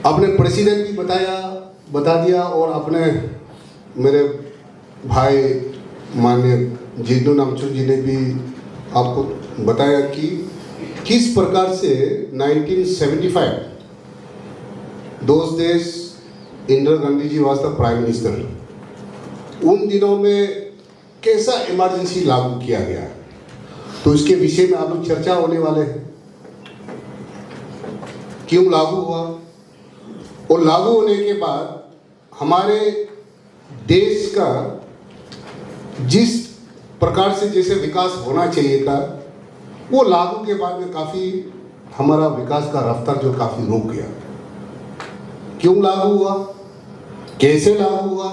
आपने प्रेसिडेंट भी बता दिया और आपने मेरे भाई माननीय जिद्दू नामचुम जी ने भी आपको बताया कि किस प्रकार से 1975 those days Indira Gandhi ji was the prime minister. उन दिनों में कैसा इमरजेंसी लागू किया गया, तो इसके विषय में आप लोग चर्चा होने वाले हैं। क्यों लागू हुआ और लागू होने के बाद हमारे देश का जिस प्रकार से जैसे विकास होना चाहिए था, वो लागू के बाद में काफ़ी हमारा विकास का रफ्तार जो काफ़ी रुक गया। क्यों लागू हुआ, कैसे लागू हुआ,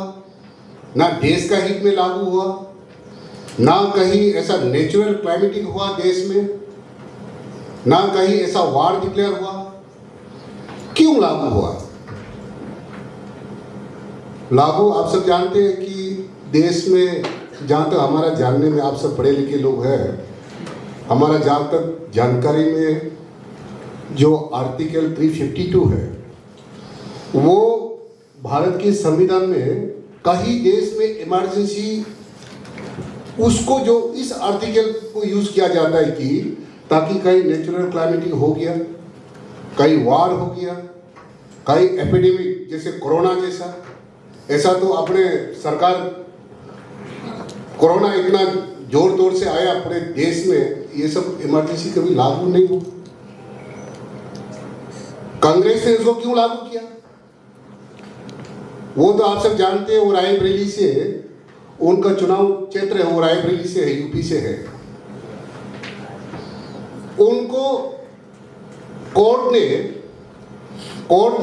ना देश का हित में लागू हुआ, ना कहीं ऐसा नेचुरल क्लाइमेटिक हुआ देश में, ना कहीं ऐसा वार डिक्लेयर हुआ। क्यों लागू हुआ? लागू आप सब जानते हैं कि देश में, जहाँ तक हमारा जानने में, आप सब पढ़े लिखे लोग हैं, हमारा जहाँ तक जानकारी में जो आर्टिकल 352 है, वो भारत के संविधान में कहीं देश में इमरजेंसी, उसको जो इस आर्टिकल को यूज किया जाता है कि ताकि कहीं नेचुरल क्लाइमेटिक हो गया, कहीं वार हो गया, कहीं एपिडेमिक जैसे कोरोना जैसा, ऐसा तो अपने सरकार कोरोना इतना जोर तोर से आया अपने देश में, ये सब इमरजेंसी कभी लागू नहीं हुआ। कांग्रेस ने इसको क्यों लागू किया, वो तो आप सब जानते हैं। वो रायबरेली से उनका चुनाव क्षेत्र है, वो रायबरेली से है, यूपी से है। उनको कोर्ट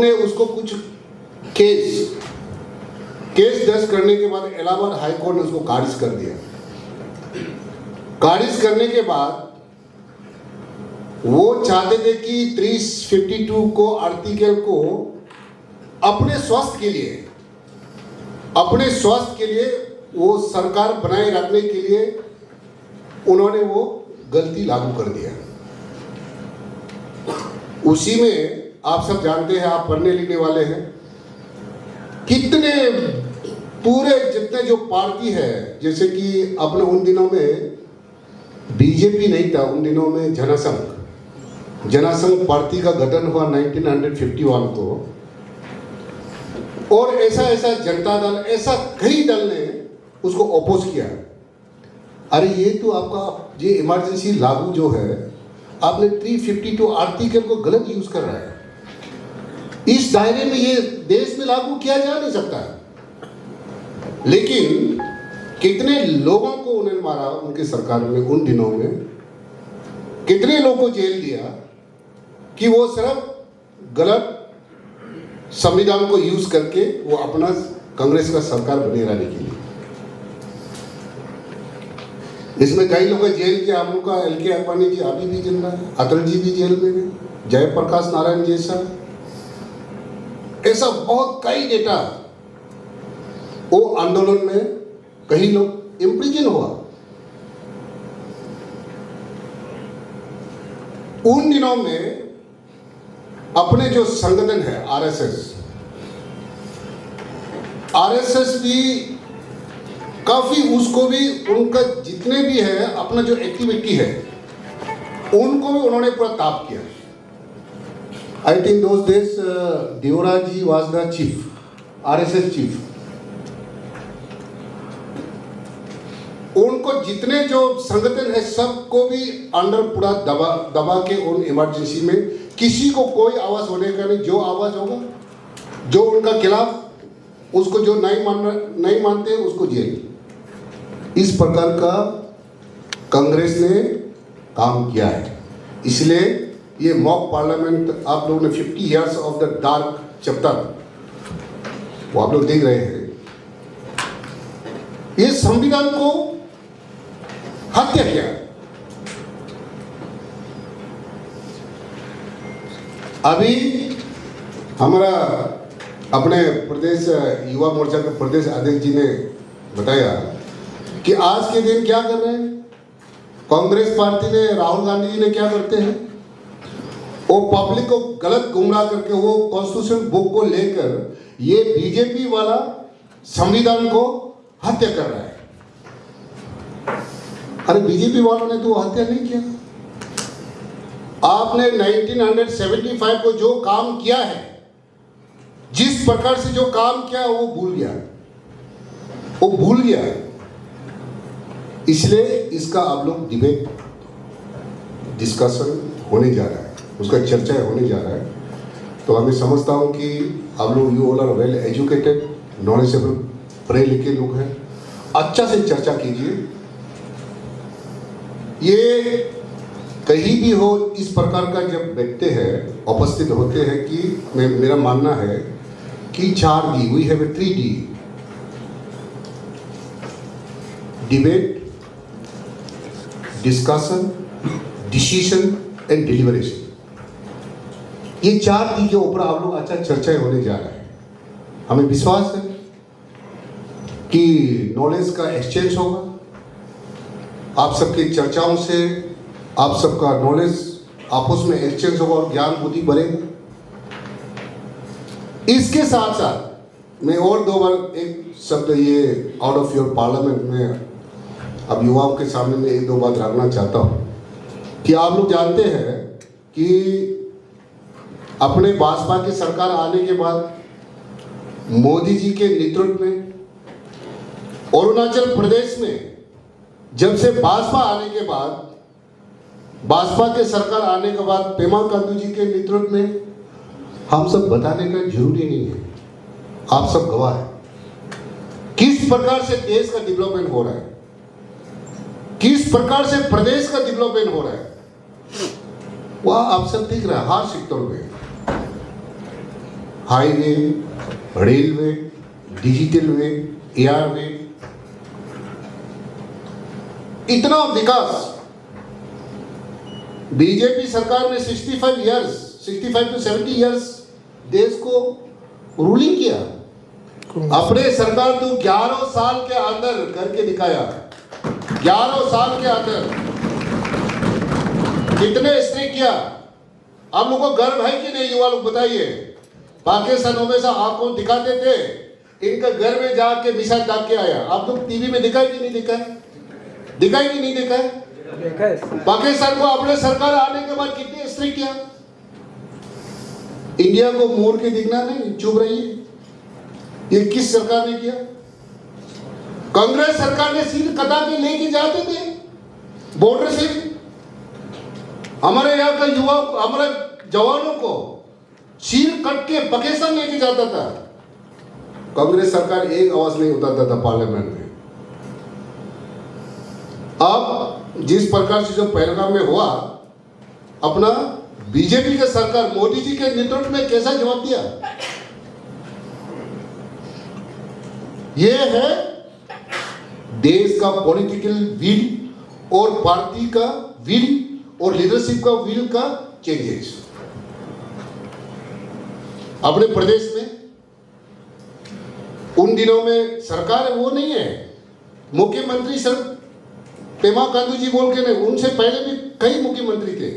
ने उसको कुछ केस दर्ज करने के बाद इलाहाबाद हाई कोर्ट ने उसको खारिज कर दिया। खारिज करने के बाद वो चाहते थे कि 352 को आर्टिकल को अपने स्वास्थ्य के लिए वो सरकार बनाए रखने के लिए उन्होंने वो गलती लागू कर दिया। उसी में आप सब जानते हैं, आप पढ़ने लिखने वाले हैं, कितने पूरे जितने जो पार्टी है, जैसे कि अपने उन दिनों में बीजेपी नहीं था, उन दिनों में जनसंघ पार्टी का गठन हुआ 1951 को, और ऐसा जनता दल, ऐसा कई दल ने उसको अपोज किया। अरे ये तो आपका ये इमरजेंसी लागू जो है, आपने 352 आर्टिकल को गलत यूज कर रहा है। इस दायरे में ये देश में लागू किया जा नहीं सकता। लेकिन कितने लोगों को उन्होंने मारा, उनकी सरकार में उन दिनों में कितने लोगों को जेल दिया कि वो सिर्फ गलत संविधान को यूज करके वो अपना कांग्रेस का सरकार बने रहने के लिए। इसमें कई लोग जेल के, हम लोग का LK अडवाणी जी अभी भी जिंदा है, अटल जी भी जेल में है, जयप्रकाश नारायण जैसा, ऐसा बहुत कई नेता वो आंदोलन में कई लोग इम्प्रिजन हुआ। उन दिनों में अपने जो संगठन है आरएसएस भी काफी, उसको भी उनका जितने भी है अपना जो एक्टिविटी है उनको भी उन्होंने पूरा ताप किया। I think those days Deora ji was the chief, RSS chief. उनको जितने जो संगठन है सबको भी अंडर पूरा दबा के उन इमरजेंसी में किसी को कोई आवाज होने का नहीं। जो आवाज होगा, जो उनका खिलाफ, उसको जो नहीं मानते उसको जेल। इस प्रकार का कांग्रेस ने काम किया है। इसलिए ये मॉक पार्लियामेंट आप लोगों ने 50 years of the dark chapter वो आप लोग देख रहे हैं। ये संविधान को हत्या किया। अभी हमारा अपने प्रदेश युवा मोर्चा के प्रदेश अध्यक्ष जी ने बताया कि आज के दिन क्या कर रहे हैं कांग्रेस पार्टी ने, राहुल गांधी जी ने क्या करते हैं, वो पब्लिक को गलत गुमराह करके वो कॉन्स्टिट्यूशन बुक को लेकर ये बीजेपी वाला संविधान को हत्या कर रहा है। अरे बीजेपी वालों ने तो हत्या नहीं किया। आपने 1975 को जो काम किया है, जिस प्रकार से जो काम किया वो भूल गया है। इसलिए इसका आप लोग डिबेट डिस्कशन होने जा रहा है, उसका चर्चा होने जा रहा है। तो मैं समझता हूं कि आप लोग you all are well educated, knowledgeable, पढ़े लिखे लोग हैं, अच्छा से चर्चा कीजिए। ये कहीं भी हो इस प्रकार का जब बैठते हैं, उपस्थित होते हैं कि मेरा मानना है कि 4D, we have 3D, debate, discussion, decision and deliberation. ये 4D के ऊपर आप लोग अच्छा चर्चा होने जा रहा है। हमें विश्वास है कि नॉलेज का एक्सचेंज होगा, आप सबकी चर्चाओं से आप सबका नॉलेज आपस में एक्सचेंज होगा और ज्ञान बुद्धि बढ़ेगा। इसके साथ साथ मैं और 2 बार एक शब्द ये आउट ऑफ योर पार्लियामेंट में अब युवाओं के सामने में 1-2 बात रखना चाहता हूँ कि आप लोग जानते हैं कि अपने भाजपा की सरकार आने के बाद मोदी जी के नेतृत्व में अरुणाचल प्रदेश में जब से भाजपा आने के बाद, भाजपा के सरकार आने के बाद पेमा खांडू जी के नेतृत्व में, हम सब बताने का जरूरी नहीं है, आप सब गवाह हैं किस प्रकार से देश का डेवलपमेंट हो रहा है, किस प्रकार से प्रदेश का डेवलपमेंट हो रहा है, वह आप सब दिख रहा है। हर सेक्टर में हाईवे, रेलवे, डिजिटल वे, एआर वे, इतना विकास बीजेपी सरकार ने 65 to 70 इयर्स देश को रूलिंग किया। अपने सरकार तो 11 साल के अंदर करके दिखाया। 11 साल के अंदर कितने स्ट्रिक किया, आप लोगों को गर्व है कि नहीं? युवा लोग बताइए। पाकिस्तान हमेशा आंखों दिखाते थे, इनका घर में जाके मिसाइल दाग के आया। आप लोग टीवी में दिखाई कि नहीं दिखाए? दिखाई कि नहीं दिखाए? पाकिस्तान को अपने सरकार आने के बाद कितने स्ट्रिक किया। इंडिया को मोड़ के दिखना नहीं, चुप रहिए। ये किस सरकार ने किया? कांग्रेस सरकार ने सील कटा के लेके जाते थे बॉर्डर से। हमारे यहाँ का युवा, हमारे जवानों को सील कट के पाकिस्तान लेके जाता था। कांग्रेस सरकार एक आवाज नहीं उठाता था पार्लियामेंट में। अब जिस प्रकार से जो पहलगाम में हुआ, अपना बीजेपी के सरकार मोदी जी के नेतृत्व में कैसा जवाब दिया? यह है देश का पॉलिटिकल विल और पार्टी का विल और लीडरशिप का विल का चेंजेस। अपने प्रदेश में उन दिनों में सरकार वो नहीं है, मुख्यमंत्री सर पेमा खांडू जी बोल के नहीं, उनसे पहले भी कई मुख्यमंत्री थे।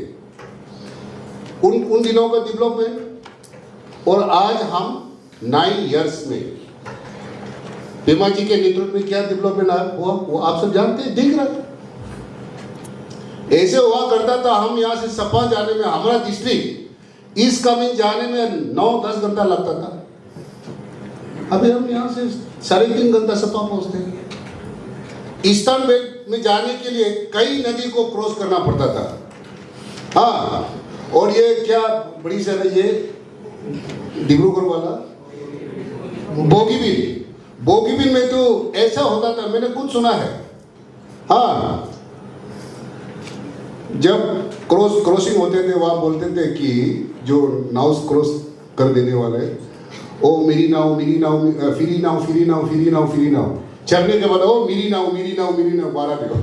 उन दिनों का डेवलपमेंट और आज हम 9 इयर्स में पेमा जी के नेतृत्व में क्या डेवलपमेंट हुआ वो आप सब जानते हैं, दिख रहा है। ऐसे हुआ करता था, हम यहाँ से सपा जाने में, हमारा डिस्ट्रिक्ट ईस्ट कामेंग जाने में 9-10 घंटा लगता था। अभी हम यहाँ से 3.5 घंटा सपा पहुँचते हैं। ईस्टर्न बेल्ट में जाने के लिए कई नदी को क्रॉस करना पड़ता था। हाँ, और ये क्या बड़ी शहर है ये डिब्रूगढ़ वाला बोगीबिल में तो ऐसा होता था, मैंने कुछ सुना है। हाँ, जब क्रॉसिंग होते थे वहाँ बोलते थे कि जो नाव क्रॉस कर देने वाले, ओ मेरी नाव फिरी नाव, चढ़ने के बाद ओ मेरी नाव 12 किलो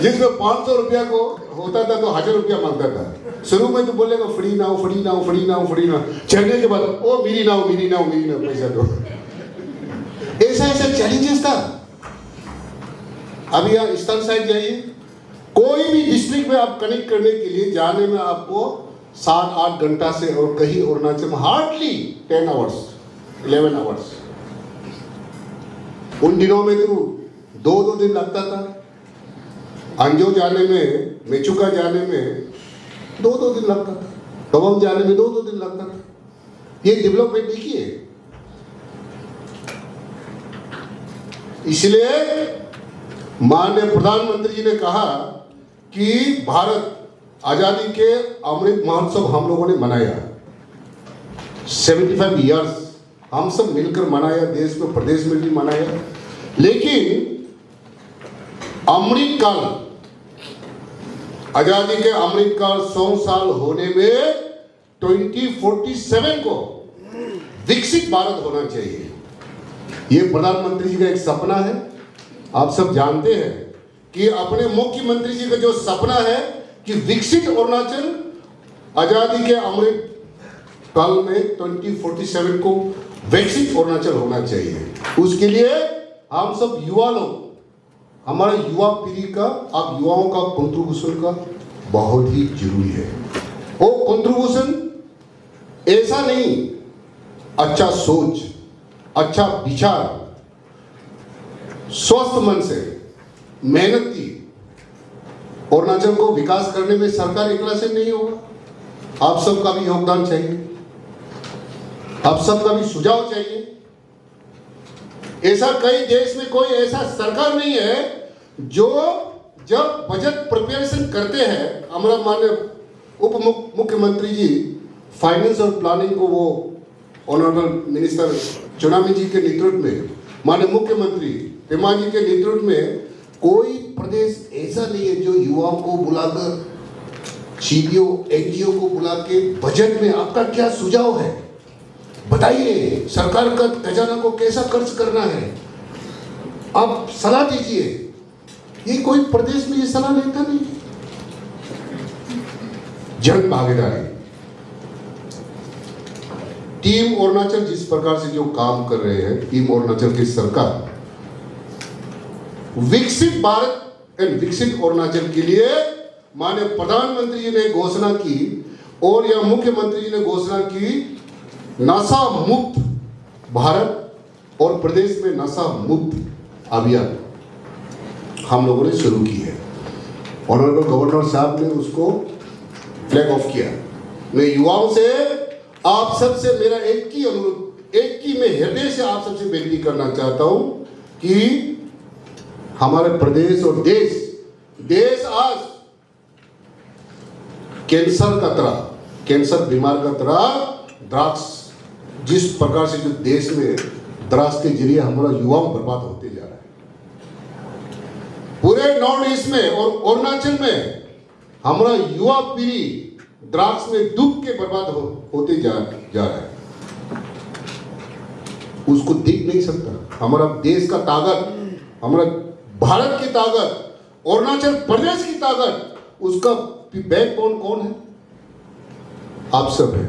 जिसमें 500 रुपया को होता था तो 1000 रुपया मांगता था। शुरू में तो बोलेगा फड़ी नाव, चढ़ने के बाद ओ मेरी नाव पैसा दो। ऐसा चैलेंजेस था। अब यहाँ ईस्टर्न साइड जाइए, कोई भी डिस्ट्रिक्ट में आप कनेक्ट करने के लिए जाने में आपको 7-8 घंटा से, और कहीं अरुणाचल में हार्डली 10 आवर्स 11 आवर्स। उन दिनों में तो 2-2 दिन लगता था। अंजो जाने में, मेचुका जाने में 2-2 दिन लगता था, तवांग जाने में 2-2 दिन लगता था। ये डेवलपमेंट देखिए। इसलिए माननीय प्रधानमंत्री जी ने कहा कि भारत आजादी के अमृत महोत्सव हम लोगों ने मनाया, 75 इयर्स हम सब मिलकर मनाया, देश में प्रदेश में भी मनाया। लेकिन अमृत काल, आजादी के अमृत काल 100 साल होने में 2047 को विकसित भारत होना चाहिए। ये प्रधानमंत्री जी का एक सपना है। आप सब जानते हैं कि अपने मुख्यमंत्री जी का जो सपना है कि विकसित अरुणाचल आजादी के अमृत काल में 2047 को विकसित अरुणाचल होना चाहिए। उसके लिए हम सब युवा लोग, हमारा युवा पीढ़ी का, आप युवाओं का कंट्रीब्यूशन का बहुत ही जरूरी है। वो कंट्रीब्यूशन ऐसा नहीं, अच्छा सोच, अच्छा विचार, स्वस्थ मन से मेहनती अरुणाचल को विकास करने में सरकार एकला से नहीं होगा। आप सबका भी योगदान चाहिए, आप सबका भी सुझाव चाहिए। ऐसा कई देश में कोई ऐसा सरकार नहीं है जो जब बजट प्रिपरेशन करते हैं, हमारा माननीय उप मुख्यमंत्री जी फाइनेंस और प्लानिंग को, वो ऑनरेबल मिनिस्टर चुनामी जी के नेतृत्व में, माननीय मुख्यमंत्री पेमा जी के नेतृत्व में, कोई प्रदेश ऐसा नहीं है जो युवाओं को बुलाकर, सीडीओ एनजीओ को बुला के बजट में आपका क्या सुझाव है बताइए, सरकार का खजाना को कैसा खर्च करना है, आप सलाह दीजिए। ये कोई प्रदेश में ये सलाह लेता नहीं। जन भागीदारी, टीम अरुणाचल जिस प्रकार से जो काम कर रहे हैं, टीम अरुणाचल की सरकार विकसित भारत एंड विकसित अरुणाचल के लिए माननीय प्रधानमंत्री जी ने घोषणा की और यह मुख्यमंत्री जी ने घोषणा की, नशा मुक्त भारत और प्रदेश में नशा मुक्त अभियान हम लोगों ने शुरू की है। ऑनरेबल गवर्नर साहब ने उसको फ्लैग ऑफ किया। मैं युवाओं से, आप सबसे मेरा एक ही अनुरोध, एक ही मैं हृदय से आप सबसे विनती करना चाहता हूं कि हमारे प्रदेश और देश आज कैंसर का तरह, कैंसर बीमार का तरह, ड्रग्स जिस प्रकार से जो देश में ड्रग्स के जरिए हमारा युवाओं बर्बाद होते जा रहा है, पूरे नॉर्थ ईस्ट में और अरुणाचल में हमारा युवा पीढ़ी ड्रग्स में डूब के बर्बाद होते जा रहा है। उसको देख नहीं सकता। हमारा देश का ताकत, हमारा भारत की ताकत, अरुणाचल प्रदेश की ताकत, उसका बैकबोन कौन है? आप सब है।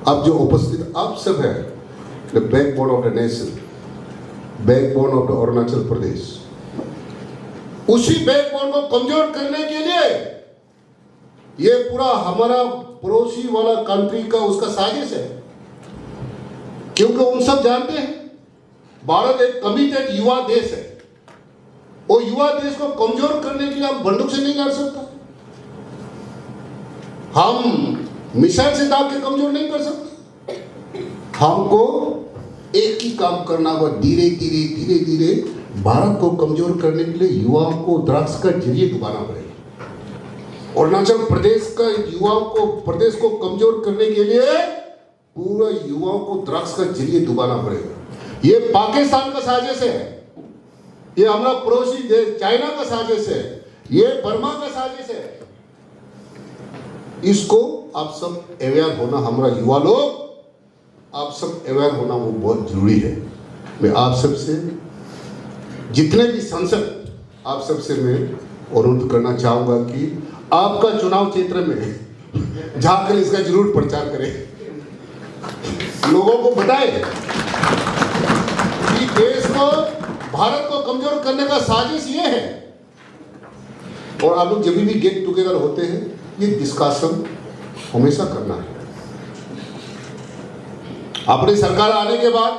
आप जो उपस्थित आप सब है। The backbone of the nation, backbone of the Arunachal Pradesh. उसी बैकबोन को कमजोर करने के लिए ये पूरा हमारा पड़ोसी वाला कंट्री का उसका साजिश है, क्योंकि उन सब जानते हैं भारत एक कमिटेड युवा देश है। वो युवा देश को कमजोर करने के लिए हम बंदूक से नहीं कर सकता, हम मिसाइल से दाग के कमजोर नहीं कर सकते। हमको एक ही काम करना होगा, धीरे धीरे भारत को कमजोर करने के लिए युवाओं को ड्रग्स का जरिए डुबाना पड़ेगा। अरुणाचल प्रदेश का युवाओं को, प्रदेश को कमजोर करने के लिए पूरा युवाओं को ड्रग्स का जरिए डुबाना पड़ेगा। ये पाकिस्तान का साजिश है, ये हमारा पड़ोसी देश चाइना का साजिश है, ये बर्मा का साजिश है। इसको आप सब अवेयर होना, हमारा युवा लोग आप सब अवेयर होना वो बहुत जरूरी है। मैं आप सबसे, जितने भी सांसद, आप सबसे मैं अनुरोध करना चाहूंगा कि आपका चुनाव क्षेत्र में जाकर इसका जरूर प्रचार करें, लोगों को बताएं कि देश को, भारत को कमजोर करने का साजिश ये है। और आप लोग जब भी गेट टुगेदर होते हैं ये डिस्कशन हमेशा करना है। अपनी सरकार आने के बाद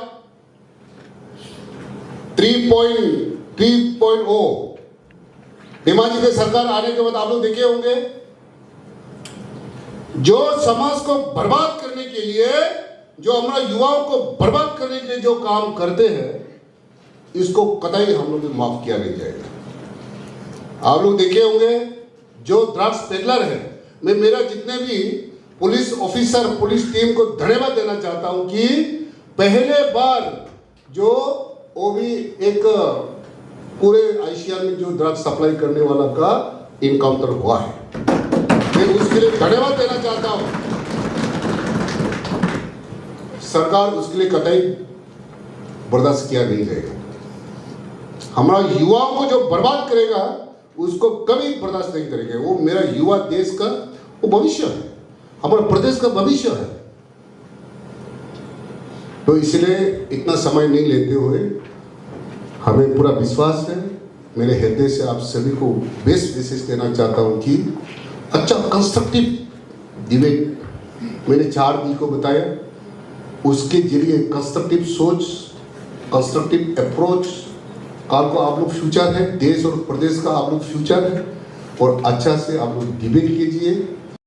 3.0 हेमा जी की सरकार आने के बाद आप लोग देखे होंगे जो समाज को बर्बाद करने के लिए, जो हमारा युवाओं को बर्बाद करने के लिए जो काम करते हैं, इसको कतई हम लोग माफ किया नहीं जाएगा। आप लोग देखे होंगे जो ड्रग्स पेडलर है, मैं मेरा जितने भी पुलिस ऑफिसर, पुलिस टीम को धन्यवाद देना चाहता हूं कि पहले बार जो वो भी एक पूरे एशिया में जो ड्रग्स सप्लाई करने वाला का इनकाउंटर हुआ है, मैं उसके लिए धन्यवाद देना चाहता हूं। सरकार उसके लिए कतई बर्दाश्त किया नहीं जाएगा। हमारा युवाओं को जो बर्बाद करेगा उसको कभी बर्दाश्त नहीं करेंगे। वो मेरा युवा देश का वो भविष्य है, हमारे प्रदेश का भविष्य है। तो इसलिए इतना समय नहीं लेते हुए हमें पूरा विश्वास है, मेरे हृदय से आप सभी को बेस्ट विशेष देना चाहता हूं कि अच्छा कंस्ट्रक्टिव डिबेट मैंने 4 दिन को बताया, उसके जरिए कंस्ट्रक्टिव सोच, कंस्ट्रक्टिव अप्रोच, कल को आप लोग फ्यूचर है, देश और प्रदेश का आप लोग फ्यूचर है, और अच्छा से आप लोग डिबेट कीजिए।